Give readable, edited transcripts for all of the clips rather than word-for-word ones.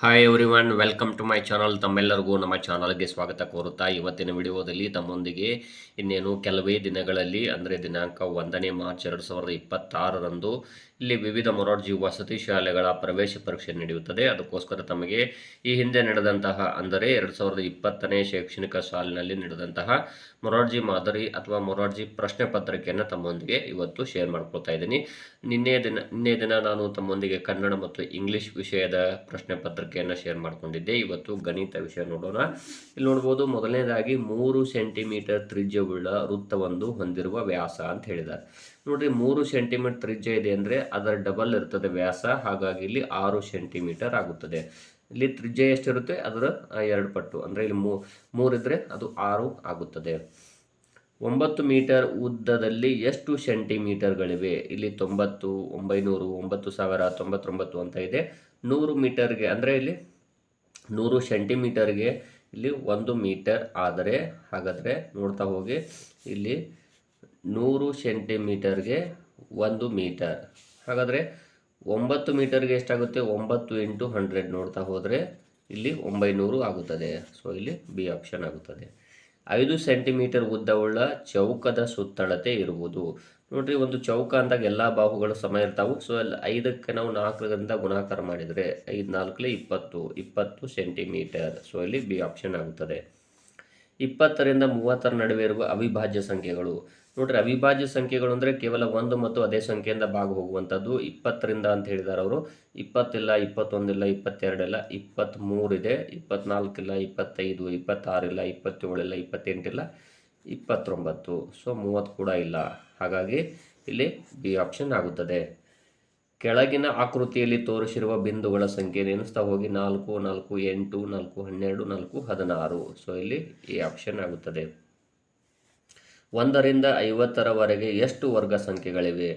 Hi everyone, welcome to my channel. ತಮ್ಮೆಲ್ಲರಿಗೂ ನಮ್ಮ ಚಾನಲ್ಗೆ ಸ್ವಾಗತ ಕೋರುತ್ತಾ ಇವತ್ತಿನ ವಿಡಿಯೋದಲ್ಲಿ ತಮ್ಮೊಂದಿಗೆ ಇನ್ನೇನು ಕೆಲವೇ ದಿನಗಳಲ್ಲಿ ಅಂದರೆ ದಿನಾಂಕ 1ನೇ ಮಾರ್ಚ್ 2026ರಂದು ಇಲ್ಲಿ ವಿವಿಧ ಮೊರಾರ್ಜಿ ವಸತಿ ಶಾಲೆಗಳ ಪ್ರವೇಶ ಪರೀಕ್ಷೆ ನಡೆಯುತ್ತದೆ. ಅದಕ್ಕೋಸ್ಕರ ತಮಗೆ ಈ ಹಿಂದೆ ನಡೆದಂತಹ ಅಂದರೆ 2020ನೇ ಶೈಕ್ಷಣಿಕ ಸಾಲಿನಲ್ಲಿ ನಡೆದಂತಹ ಮೊರಾರ್ಜಿ ಮಾದರಿ ಅಥವಾ ಮೊರಾರ್ಜಿ ಪ್ರಶ್ನೆ ಪತ್ರಿಕೆಯನ್ನು ತಮ್ಮೊಂದಿಗೆ ಇವತ್ತು ಶೇರ್ ಮಾಡ್ಕೊಳ್ತಾ ಇದ್ದೀನಿ. ನಿನ್ನೆ ದಿನ ನಾನು ತಮ್ಮೊಂದಿಗೆ ಕನ್ನಡ ಮತ್ತು ಇಂಗ್ಲಿಷ್ ವಿಷಯದ ಪ್ರಶ್ನೆ ಪತ್ರಿಕೆಯನ್ನು ಶೇರ್ ಮಾಡ್ಕೊಂಡಿದ್ದೆ. ಇವತ್ತು ಗಣಿತ ವಿಷಯ ನೋಡೋಣ. ಇಲ್ಲಿ ನೋಡ್ಬೋದು, ಮೊದಲನೇದಾಗಿ 3 ಸೆಂಟಿಮೀಟರ್ ತ್ರಿಜ್ಯವುಳ್ಳ ವೃತ್ತವೊಂದು ಹೊಂದಿರುವ ವ್ಯಾಸ ಅಂತ ಹೇಳಿದ್ದಾರೆ. ನೋಡ್ರಿ, 3 ಸೆಂಟಿಮೀಟರ್ ತ್ರಿಜ್ಯ ಇದೆ ಅಂದರೆ ಅದರ ಡಬಲ್ ಇರ್ತದೆ ವ್ಯಾಸ. ಹಾಗಾಗಿ ಇಲ್ಲಿ 6 ಸೆಂಟಿಮೀಟರ್ ಆಗುತ್ತದೆ. ಇಲ್ಲಿ ತ್ರಿಜ್ಯ ಎಷ್ಟಿರುತ್ತೆ ಅದರ 2 ಪಟ್ಟು, ಅಂದರೆ ಇಲ್ಲಿ 3 ಇದ್ರೆ ಅದು 6 ಆಗುತ್ತದೆ. 9 ಮೀಟರ್ ಉದ್ದದಲ್ಲಿ ಎಷ್ಟು ಸೆಂಟಿಮೀಟರ್ಗಳಿವೆ? ಇಲ್ಲಿ 90, 900, 9099 ಅಂತ ಇದೆ. 100 ಮೀಟರ್ಗೆ ಅಂದರೆ ಇಲ್ಲಿ 100 ಸೆಂಟಿಮೀಟರ್ಗೆ ಇಲ್ಲಿ 1 ಮೀಟರ್ ಆದರೆ, ಹಾಗಾದರೆ ನೋಡ್ತಾ ಹೋಗಿ, ಇಲ್ಲಿ 100 ಸೆಂಟಿಮೀಟರ್ಗೆ 1 ಮೀಟರ್. ಹಾಗಾದರೆ 9 ಮೀಟರ್ಗೆ ಎಷ್ಟಾಗುತ್ತೆ? 9 × 100 ನೋಡ್ತಾ ಹೋದರೆ ಇಲ್ಲಿ 900 ಆಗುತ್ತದೆ. ಸೊ ಇಲ್ಲಿ ಬಿ ಆಪ್ಷನ್ ಆಗುತ್ತದೆ. 5 ಸೆಂಟಿಮೀಟರ್ ಉದ್ದವುಳ್ಳ ಚೌಕದ ಸುತ್ತಳತೆ ಇರುವುದು. ನೋಡ್ರಿ, ಒಂದು ಚೌಕ ಅಂದಾಗ ಎಲ್ಲ ಬಾಹುಗಳು ಸಮ ಇರ್ತಾವೆ. ಸೊ ಅಲ್ಲಿ 5ಕ್ಕೆ ನಾವು 4ರಿಂದ ಗುಣಾಕಾರ ಮಾಡಿದರೆ 5 4 20 ಸೆಂಟಿಮೀಟರ್. ಸೊ ಇಲ್ಲಿ ಬಿ ಆಪ್ಷನ್ ಆಗುತ್ತದೆ. 20ರಿಂದ 30ರ ನಡುವೆ ಇರುವ ಅವಿಭಾಜ್ಯ ಸಂಖ್ಯೆಗಳು. ನೋಡ್ರಿ, ಅವಿಭಾಜ್ಯ ಸಂಖ್ಯೆಗಳು ಅಂದರೆ ಕೇವಲ ಒಂದು ಮತ್ತು ಅದೇ ಸಂಖ್ಯೆಯಿಂದ ಭಾಗ ಹೋಗುವಂಥದ್ದು. 20ರಿಂದ ಅಂತ ಹೇಳಿದ್ದಾರೆ ಅವರು. 20 ಇಲ್ಲ, 21 ಇಲ್ಲ, 22 ಇಲ್ಲ, 23 ಇದೆ, 24 ಇಲ್ಲ, 25, 26 ಇಲ್ಲ, 27 ಇಲ್ಲ, 28 ಇಲ್ಲ, 29. ಸೊ 30 ಕೂಡ ಇಲ್ಲ. ಹಾಗಾಗಿ ಇಲ್ಲಿ ಬಿ ಆಪ್ಷನ್ ಆಗುತ್ತದೆ. ಕೆಳಗಿನ ಆಕೃತಿಯಲ್ಲಿ ತೋರಿಸಿರುವ ಬಿಂದುಗಳ ಸಂಖ್ಯೆ ನೆನೆಸ್ತಾ ಹೋಗಿ 4, 4, 8, 4, 12, 4, 16. ಸೊ ಇಲ್ಲಿ ಎ ಆಪ್ಷನ್ ಆಗುತ್ತದೆ. 1ರಿಂದ 50ರವರೆಗೆ ಎಷ್ಟು ವರ್ಗ ಸಂಖ್ಯೆಗಳಿವೆ?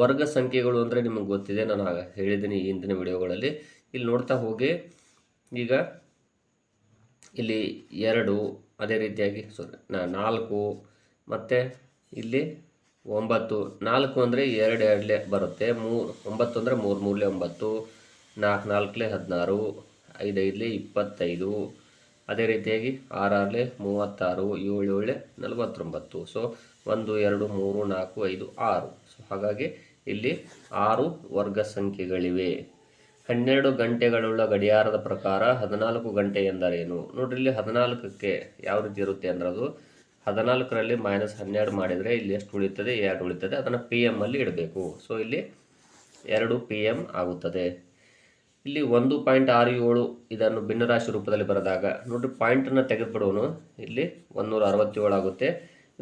ವರ್ಗ ಸಂಖ್ಯೆಗಳು ಅಂದರೆ ನಿಮಗೆ ಗೊತ್ತಿದೆ, ನಾನು ಹೇಳಿದ್ದೀನಿ ಈ ಹಿಂದಿನ ವಿಡಿಯೋಗಳಲ್ಲಿ. ಇಲ್ಲಿ ನೋಡ್ತಾ ಹೋಗಿ, ಈಗ ಇಲ್ಲಿ 2, ಅದೇ ರೀತಿಯಾಗಿ 4 ಮತ್ತು ಇಲ್ಲಿ 9. 4 ಅಂದರೆ 2 2 ಬರುತ್ತೆ. 9 ಅಂದರೆ 3 3 9, 4 4 16, 5 5 25, ಅದೇ ರೀತಿಯಾಗಿ 6 6 36, 7 7 49. ಸೊ 1 2 3 4 5 6. ಸೊ ಹಾಗಾಗಿ ಇಲ್ಲಿ 6 ವರ್ಗ ಸಂಖ್ಯೆಗಳಿವೆ. 12 ಗಂಟೆಗಳುಳ್ಳ ಗಡಿಯಾರದ ಪ್ರಕಾರ 14 ಗಂಟೆ ಎಂದರೇನು? ನೋಡ್ರಿ, ಇಲ್ಲಿ 14ಕ್ಕೆ ಯಾವ ರೀತಿ ಇರುತ್ತೆ ಅಂದ್ರೆ ಅದು 14ರಲ್ಲಿ -12 ಮಾಡಿದರೆ ಇಲ್ಲಿ ಎಷ್ಟು ಉಳಿತದೆ? 2 ಉಳಿತದೆ. ಅದನ್ನು PM ಅಲ್ಲಿ ಇಡಬೇಕು. ಸೊ ಇಲ್ಲಿ 2 PM ಆಗುತ್ತದೆ. ಇಲ್ಲಿ 1.67 ಇದನ್ನು ಭಿನ್ನರಾಶಿ ರೂಪದಲ್ಲಿ ಬರೆದಾಗ ನೋಡ್ರಿ, ಪಾಯಿಂಟನ್ನು ತೆಗೆದುಬಿಡೋನು. ಇಲ್ಲಿ 167 ಆಗುತ್ತೆ.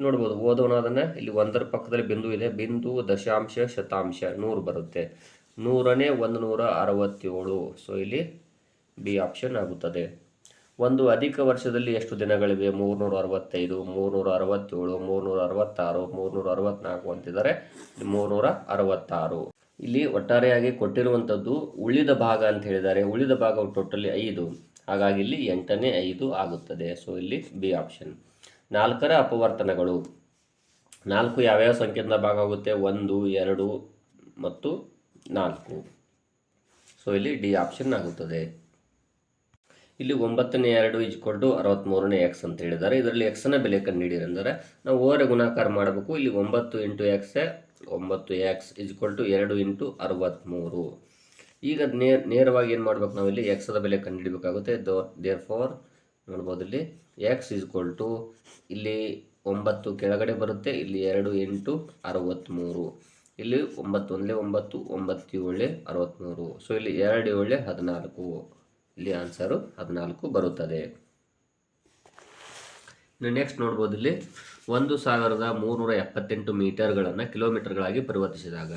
ನೋಡ್ಬೋದು, ಓದೋಣ ಅದನ್ನು. ಇಲ್ಲಿ 1ರ ಪಕ್ಕದಲ್ಲಿ ಬಿಂದು ಇದೆ. ಬಿಂದು, ದಶಾಂಶ, ಶತಾಂಶ 100 ಬರುತ್ತೆ. 100ನೇ 167. ಸೊ ಇಲ್ಲಿ ಬಿ ಆಪ್ಷನ್ ಆಗುತ್ತದೆ. ಒಂದು ಅಧಿಕ ವರ್ಷದಲ್ಲಿ ಎಷ್ಟು ದಿನಗಳಿವೆ? 365, 367, 366, 364 ಅಂತಿದ್ದಾರೆ. 366. ಇಲ್ಲಿ ಒಟ್ಟಾರೆಯಾಗಿ ಕೊಟ್ಟಿರುವಂಥದ್ದು ಉಳಿದ ಭಾಗ ಅಂತ ಹೇಳಿದ್ದಾರೆ. ಉಳಿದ ಭಾಗವು ಟೋಟಲಿ 5, ಹಾಗಾಗಿ ಇಲ್ಲಿ 8ನೇ 5 ಆಗುತ್ತದೆ. ಸೊ ಇಲ್ಲಿ ಬಿ ಆಪ್ಷನ್. 4ರ ಅಪವರ್ತನಗಳು. 4 ಯಾವ್ಯಾವ ಸಂಖ್ಯೆಯಿಂದ ಭಾಗ ಆಗುತ್ತೆ? 1 2 ಮತ್ತು 4. ಸೊ ಇಲ್ಲಿ ಡಿ ಆಪ್ಷನ್ ಆಗುತ್ತದೆ. ಇಲ್ಲಿ 9ನೇ 2 = 63ನೇ x ಅಂತ ಹೇಳಿದ್ದಾರೆ. ಇದರಲ್ಲಿ ಎಕ್ಸ್ನ ಬೆಲೆ ಕಂಡುಹಿಡಿಯರೆಂದರೆ ನಾವು ಓರೆ ಗುಣಾಕಾರ ಮಾಡಬೇಕು. ಇಲ್ಲಿ 9 × x 9x = 2 × 63. ಈಗ ನೇರವಾಗಿ ಏನು ಮಾಡ್ಬೇಕು? ನಾವು ಇಲ್ಲಿ ಎಕ್ಸ್ದ ಬೆಲೆ ಕಂಡುಹಿಡಬೇಕಾಗುತ್ತೆ. ದೇರ್ಫೋರ್ ನೋಡ್ಬೋದು, ಇಲ್ಲಿ x = ಇಲ್ಲಿ 9 ಕೆಳಗಡೆ ಬರುತ್ತೆ. ಇಲ್ಲಿ 2 × 63. ಇಲ್ಲಿ 9 1 9, 9 7 63. ಸೊ ಇಲ್ಲಿ 2 7 14. ಇಲ್ಲಿ ಆನ್ಸರು 14 ಬರುತ್ತದೆ. ನೆಕ್ಸ್ಟ್ ನೋಡ್ಬೋದು, ಇಲ್ಲಿ 1378 ಮೀಟರ್ಗಳನ್ನು ಕಿಲೋಮೀಟರ್ಗಳಾಗಿ ಪರಿವರ್ತಿಸಿದಾಗ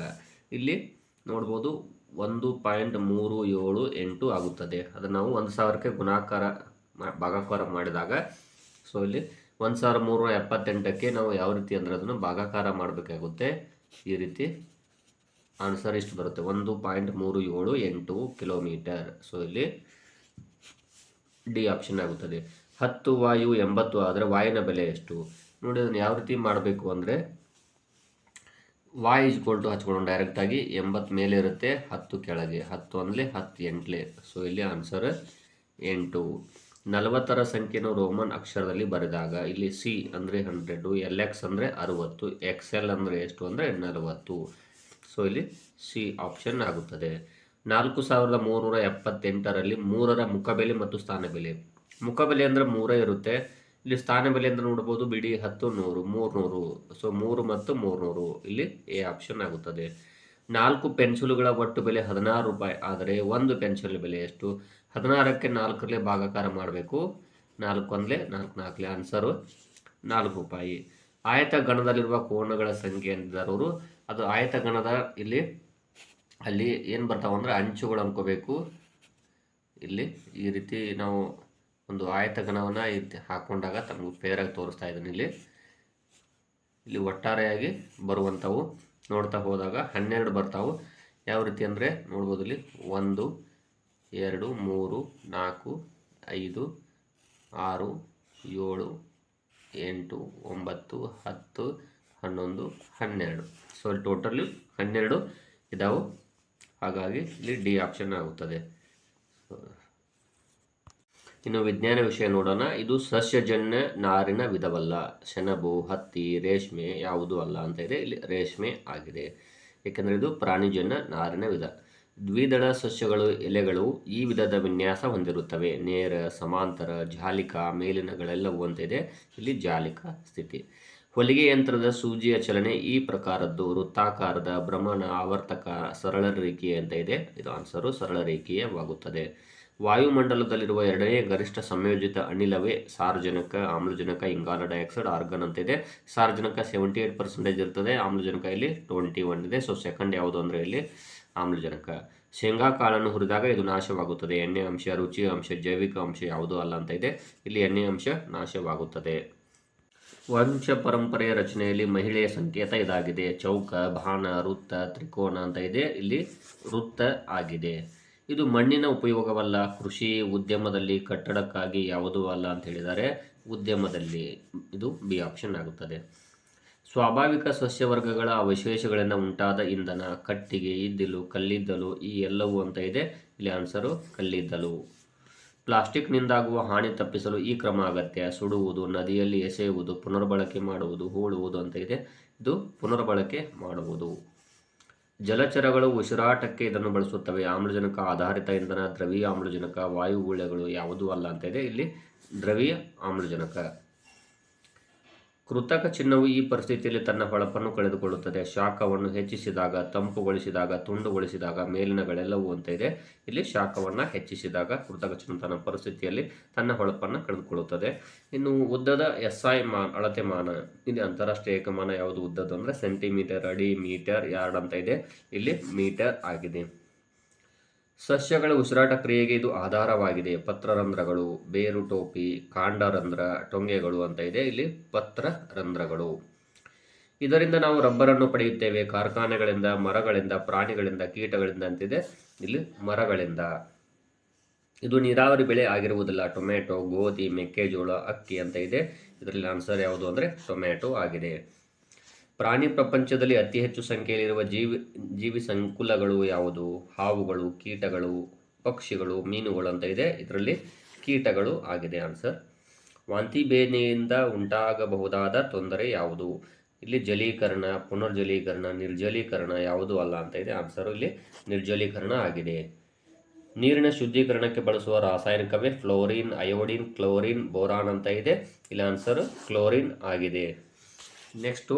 ಇಲ್ಲಿ ನೋಡ್ಬೋದು 1.378 ಆಗುತ್ತದೆ. ಅದನ್ನು ನಾವು 1000ಕ್ಕೆ ಭಾಗಾಕಾರ ಮಾಡಿದಾಗ, ಸೊ ಇಲ್ಲಿ 1378ಕ್ಕೆ ನಾವು ಯಾವ ರೀತಿ ಅಂದರೆ ಅದನ್ನು ಭಾಗಾಕಾರ ಮಾಡಬೇಕಾಗುತ್ತೆ. ಈ ರೀತಿ ಆನ್ಸರ್ ಇಷ್ಟು ಬರುತ್ತೆ, 1.378 ಕಿಲೋಮೀಟರ್. ಸೊ ಇಲ್ಲಿ ಡಿ ಆಪ್ಷನ್ ಆಗುತ್ತದೆ. 10 ವಾಯು 80 ಆದರೆ ವಾಯುವಿನ ಬೆಲೆ ಎಷ್ಟು? ನೋಡಿ, ಅದನ್ನು ಯಾವ ರೀತಿ ಮಾಡಬೇಕು ಅಂದರೆ y = ಹಚ್ಕೊಳ್ಳೋಣ ಡೈರೆಕ್ಟಾಗಿ 80 ಮೇಲೆ ಇರುತ್ತೆ, 10 ಕೆಳಗೆ, 10 ಅಂದರೆ 10 ಎಂಟ್ಲೆ. ಸೊ ಇಲ್ಲಿ ಆನ್ಸರ್ 8. 40ರ ಸಂಖ್ಯೆಯನ್ನು ರೋಮನ್ ಅಕ್ಷರದಲ್ಲಿ ಬರೆದಾಗ ಇಲ್ಲಿ C ಅಂದರೆ 100, LX ಅಂದರೆ 60, XL ಅಂದರೆ ಎಷ್ಟು ಅಂದರೆ 40. ಸೊ ಇಲ್ಲಿ C ಆಪ್ಷನ್ ಆಗುತ್ತದೆ. 4378ರಲ್ಲಿ 3ರ ಮುಖಬೆಲೆ ಮತ್ತು ಸ್ಥಾನಬೆಲೆ. ಮುಖಬೆಲೆ ಅಂದರೆ 3 ಇರುತ್ತೆ. ಇಲ್ಲಿ ಸ್ಥಾನಬೆಲೆ ಅಂದರೆ ನೋಡ್ಬೋದು, ಬಿಡಿ 10 100 300. ಸೊ 3 ಮತ್ತು 300 ಇಲ್ಲಿ ಎ ಆಪ್ಷನ್ ಆಗುತ್ತದೆ. 4 ಪೆನ್ಸಿಲುಗಳ ಒಟ್ಟು ಬೆಲೆ 16 ರೂಪಾಯಿ. ಆದರೆ ಒಂದು ಪೆನ್ಸಿಲ್ ಬೆಲೆ ಎಷ್ಟು? 16ಕ್ಕೆ 4ರಲ್ಲಿ ಭಾಗಾಕಾರ ಮಾಡಬೇಕು. 4 ಅಂದರೆ 4 4 ಆನ್ಸರು 4 ರೂಪಾಯಿ. ಆಯತ ಗಣದಲ್ಲಿರುವ ಕೋಣಗಳ ಸಂಖ್ಯೆ ಅಂತಿದ್ದಾರೆ. ಅದು ಆಯತ ಗಣದ ಅಲ್ಲಿ ಏನು ಬರ್ತಾವೆ ಅಂದರೆ ಅಂಚುಗಳು ಅನ್ಕೋಬೇಕು. ಇಲ್ಲಿ ಈ ರೀತಿ ನಾವು ಒಂದು ಆಯತ ಗಣವನ್ನು ಹಾಕೊಂಡಾಗ ತಮಗೆ ಪೇರಾಗಿ ತೋರಿಸ್ತಾ ಇದ್ದೀನಿ. ಇಲ್ಲಿ ಒಟ್ಟಾರೆಯಾಗಿ ಬರುವಂಥವು ನೋಡ್ತಾ ಹೋದಾಗ 12 ಬರ್ತಾವೆ. ಯಾವ ರೀತಿ ಅಂದರೆ ನೋಡ್ಬೋದು, ಇಲ್ಲಿ 1 2 3 4 5 6 7 8 9 10 11 12. ಸೊ ಇಲ್ಲಿ ಟೋಟಲಿ 12 ಇದಾವೆ. ಹಾಗಾಗಿ ಇಲ್ಲಿ ಡಿ ಆಪ್ಷನ್ ಆಗುತ್ತದೆ. ಇನ್ನು ವಿಜ್ಞಾನ ವಿಷಯ ನೋಡೋಣ. ಇದು ಸಸ್ಯಜನ್ಯ ನಾರಿನ ವಿಧವಲ್ಲ. ಸೆಣಬು, ಹತ್ತಿ, ರೇಷ್ಮೆ ಯಾವುದೂ ಅಲ್ಲ ಅಂತ ಇದೆ. ಇಲ್ಲಿ ರೇಷ್ಮೆ ಆಗಿದೆ, ಏಕೆಂದರೆ ಇದು ಪ್ರಾಣಿಜನ್ಯ ನಾರಿನ ವಿಧ. ದ್ವಿದಳ ಸಸ್ಯಗಳು ಎಲೆಗಳು ಈ ವಿಧದ ವಿನ್ಯಾಸ ಹೊಂದಿರುತ್ತವೆ. ನೇರ, ಸಮಾಂತರ, ಜಾಲಿಕ, ಮೇಲಿನಗಳೆಲ್ಲವೂ ಅಂತ ಇದೆ. ಇಲ್ಲಿ ಜಾಲಿಕ ಸ್ಥಿತಿ. ಹೊಲಿಗೆ ಯಂತ್ರದ ಸೂಜಿಯ ಚಲನೆ ಈ ಪ್ರಕಾರದ್ದು. ವೃತ್ತಾಕಾರದ, ಭ್ರಮಣ, ಆವರ್ತಕ, ಸರಳ ರೇಖೀಯ ಅಂತ ಇದೆ. ಇದು ಆನ್ಸರು ಸರಳ ರೇಖೀಯವಾಗುತ್ತದೆ. ವಾಯುಮಂಡಲದಲ್ಲಿರುವ ಎರಡನೇ ಗರಿಷ್ಠ ಸಂಯೋಜಿತ ಅನಿಲವೇ ಸಾರಜನಕ, ಆಮ್ಲಜನಕ, ಇಂಗಾಲ ಡೈಆಕ್ಸೈಡ್, ಆರ್ಗನ್ ಅಂತಿದೆ. ಸಾರಜನಕ 78% ಇರ್ತದೆ, ಆಮ್ಲಜನಕ ಇಲ್ಲಿ 21 ಇದೆ. ಸೊ ಸೆಕೆಂಡ್ ಯಾವುದು ಅಂದರೆ ಇಲ್ಲಿ ಆಮ್ಲಜನಕ. ಶೇಂಗಾ ಕಾಳನ್ನು ಹುರಿದಾಗ ಇದು ನಾಶವಾಗುತ್ತದೆ. ಎಣ್ಣೆ ಅಂಶ, ರುಚಿ ಅಂಶ, ಜೈವಿಕ ಅಂಶ ಯಾವುದೂ ಅಲ್ಲ ಅಂತ ಇದೆ. ಇಲ್ಲಿ ಎಣ್ಣೆ ಅಂಶ ನಾಶವಾಗುತ್ತದೆ. ವಂಶ ಪರಂಪರೆಯ ರಚನೆಯಲ್ಲಿ ಮಹಿಳೆಯ ಸಂಕೇತ ಇದಾಗಿದೆ. ಚೌಕ, ಬಾಣ, ವೃತ್ತ, ತ್ರಿಕೋನ ಅಂತ ಇದೆ. ಇಲ್ಲಿ ವೃತ್ತ ಆಗಿದೆ. ಇದು ಮಣ್ಣಿನ ಉಪಯೋಗವಲ್ಲ. ಕೃಷಿ, ಉದ್ಯಮದಲ್ಲಿ, ಕಟ್ಟಡಕ್ಕಾಗಿ ಯಾವುದೂ ಅಲ್ಲ ಅಂತ ಹೇಳಿದ್ದಾರೆ. ಉದ್ಯಮದಲ್ಲಿ ಇದು ಬಿ ಆಪ್ಷನ್ ಆಗುತ್ತದೆ. ಸ್ವಾಭಾವಿಕ ಸಸ್ಯವರ್ಗಗಳ ಅವಶೇಷಗಳಿಂದ ಉಂಟಾದ ಇಂಧನ. ಕಟ್ಟಿಗೆ, ಇದ್ದಿಲು, ಕಲ್ಲಿದ್ದಲು ಈ ಎಲ್ಲವೂ ಅಂತ ಇದೆ. ಇಲ್ಲಿ ಆನ್ಸರು ಕಲ್ಲಿದ್ದಲು. ಪ್ಲಾಸ್ಟಿಕ್ನಿಂದಾಗುವ ಹಾನಿ ತಪ್ಪಿಸಲು ಈ ಕ್ರಮ ಅಗತ್ಯ. ಸುಡುವುದು, ನದಿಯಲ್ಲಿ ಎಸೆಯುವುದು, ಪುನರ್ಬಳಕೆ ಮಾಡುವುದು, ಹೂಳುವುದು ಅಂತ ಇದೆ. ಇದು ಪುನರ್ಬಳಕೆ ಮಾಡುವುದು. ಜಲಚರಗಳು ಉಸಿರಾಟಕ್ಕೆ ಇದನ್ನು ಬಳಸುತ್ತವೆ. ಆಮ್ಲಜನಕ ಆಧಾರಿತ ಇಂಧನ, ದ್ರವೀಯ ಆಮ್ಲಜನಕ, ವಾಯುಗುಳ್ಳೆಗಳು ಯಾವುದೂ ಅಲ್ಲ ಅಂತ ಇದೆ. ಇಲ್ಲಿ ದ್ರವೀಯ ಆಮ್ಲಜನಕ. ಕೃತಕ ಚಿನ್ನವು ಈ ಪರಿಸ್ಥಿತಿಯಲ್ಲಿ ತನ್ನ ಹೊಳಪನ್ನು ಕಳೆದುಕೊಳ್ಳುತ್ತದೆ. ಶಾಖವನ್ನು ಹೆಚ್ಚಿಸಿದಾಗ, ತಂಪುಗೊಳಿಸಿದಾಗ, ತುಂಡುಗೊಳಿಸಿದಾಗ, ಮೇಲಿನಗಳೆಲ್ಲವೂ ಅಂತ ಇದೆ. ಇಲ್ಲಿ ಶಾಖವನ್ನು ಹೆಚ್ಚಿಸಿದಾಗ ಕೃತಕ ಚಿನ್ನ ತನ್ನ ಪರಿಸ್ಥಿತಿಯಲ್ಲಿ ತನ್ನ ಹೊಳಪನ್ನು ಕಳೆದುಕೊಳ್ಳುತ್ತದೆ. ಇನ್ನು ಉದ್ದದ SI ಅಳತೆ ಮಾನ. ಇಲ್ಲಿ ಅಂತಾರಾಷ್ಟ್ರೀಯ ಏಕಮಾನ ಯಾವುದು ಉದ್ದದ್ದು ಅಂದರೆ ಸೆಂಟಿಮೀಟರ್, ಅಡಿ, ಮೀಟರ್, ಯಾರ್ಡ್ ಅಂತ ಇದೆ. ಇಲ್ಲಿ ಮೀಟರ್ ಆಗಿದೆ. ಸಸ್ಯಗಳ ಉಸಿರಾಟ ಕ್ರಿಯೆಗೆ ಇದು ಆಧಾರವಾಗಿದೆ. ಪತ್ರರಂಧ್ರಗಳು, ಬೇರು ಟೋಪಿ, ಕಾಂಡರಂಧ್ರ, ಟೊಂಗೆಗಳು ಅಂತ ಇದೆ. ಇಲ್ಲಿ ಪತ್ರರಂಧ್ರಗಳು. ಇದರಿಂದ ನಾವು ರಬ್ಬರನ್ನು ಪಡೆಯುತ್ತೇವೆ. ಕಾರ್ಖಾನೆಗಳಿಂದ, ಮರಗಳಿಂದ, ಪ್ರಾಣಿಗಳಿಂದ, ಕೀಟಗಳಿಂದ ಅಂತಿದೆ. ಇಲ್ಲಿ ಮರಗಳಿಂದ. ಇದು ನೀರಾವರಿ ಬೆಳೆ ಆಗಿರುವುದಿಲ್ಲ. ಟೊಮೆಟೊ, ಗೋಧಿ, ಮೆಕ್ಕೆಜೋಳ, ಅಕ್ಕಿ ಅಂತ ಇದೆ. ಇದರಲ್ಲಿ ಆನ್ಸರ್ ಯಾವುದು ಅಂದರೆ ಟೊಮೆಟೊ ಆಗಿದೆ. ಪ್ರಾಣಿ ಪ್ರಪಂಚದಲ್ಲಿ ಅತಿ ಹೆಚ್ಚು ಸಂಖ್ಯೆಯಲ್ಲಿರುವ ಜೀವಿ ಸಂಕುಲಗಳು ಯಾವುದು? ಹಾವುಗಳು, ಕೀಟಗಳು, ಪಕ್ಷಿಗಳು, ಮೀನುಗಳು ಅಂತ ಇದೆ. ಇದರಲ್ಲಿ ಕೀಟಗಳು ಆಗಿದೆ ಆನ್ಸರ್. ವಾಂತಿ ಬೇನೆಯಿಂದ ಉಂಟಾಗಬಹುದಾದ ತೊಂದರೆ ಯಾವುದು? ಇಲ್ಲಿ ಜಲೀಕರಣ, ಪುನರ್ಜಲೀಕರಣ, ನಿರ್ಜಲೀಕರಣ ಯಾವುದೂ ಅಲ್ಲ ಅಂತ ಇದೆ. ಆನ್ಸರು ಇಲ್ಲಿ ನಿರ್ಜಲೀಕರಣ ಆಗಿದೆ. ನೀರಿನ ಶುದ್ಧೀಕರಣಕ್ಕೆ ಬಳಸುವ ರಾಸಾಯನಿಕವೇ ಫ್ಲೋರಿನ್, ಅಯೋಡಿನ್, ಕ್ಲೋರಿನ್, ಬೋರಾನ್ ಅಂತ ಇದೆ. ಇಲ್ಲಿ ಆನ್ಸರ್ ಕ್ಲೋರಿನ್ ಆಗಿದೆ. ನೆಕ್ಸ್ಟು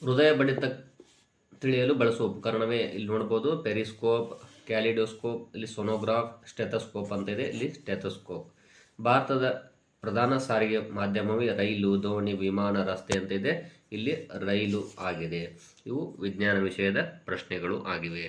ಹೃದಯ ಬಡಿತ ತಿಳಿಯಲು ಬಳಸುವ ಉಪಕರಣವೇ? ಇಲ್ಲಿ ನೋಡ್ಬೋದು ಪೆರಿಸ್ಕೋಪ್, ಕ್ಯಾಲಿಡೋಸ್ಕೋಪ್, ಇಲ್ಲಿ ಸೊನೋಗ್ರಾಫ್, ಸ್ಟೆಥೋಸ್ಕೋಪ್ ಅಂತ ಇದೆ. ಇಲ್ಲಿ ಸ್ಟೆಥೋಸ್ಕೋಪ್. ಭಾರತದ ಪ್ರಧಾನ ಸಾರಿಗೆ ಮಾಧ್ಯಮವೇ ರೈಲು, ದೋಣಿ, ವಿಮಾನ, ರಸ್ತೆ ಅಂತ ಇದೆ. ಇಲ್ಲಿ ರೈಲು ಆಗಿದೆ. ಇವು ವಿಜ್ಞಾನ ವಿಷಯದ ಪ್ರಶ್ನೆಗಳು ಆಗಿವೆ.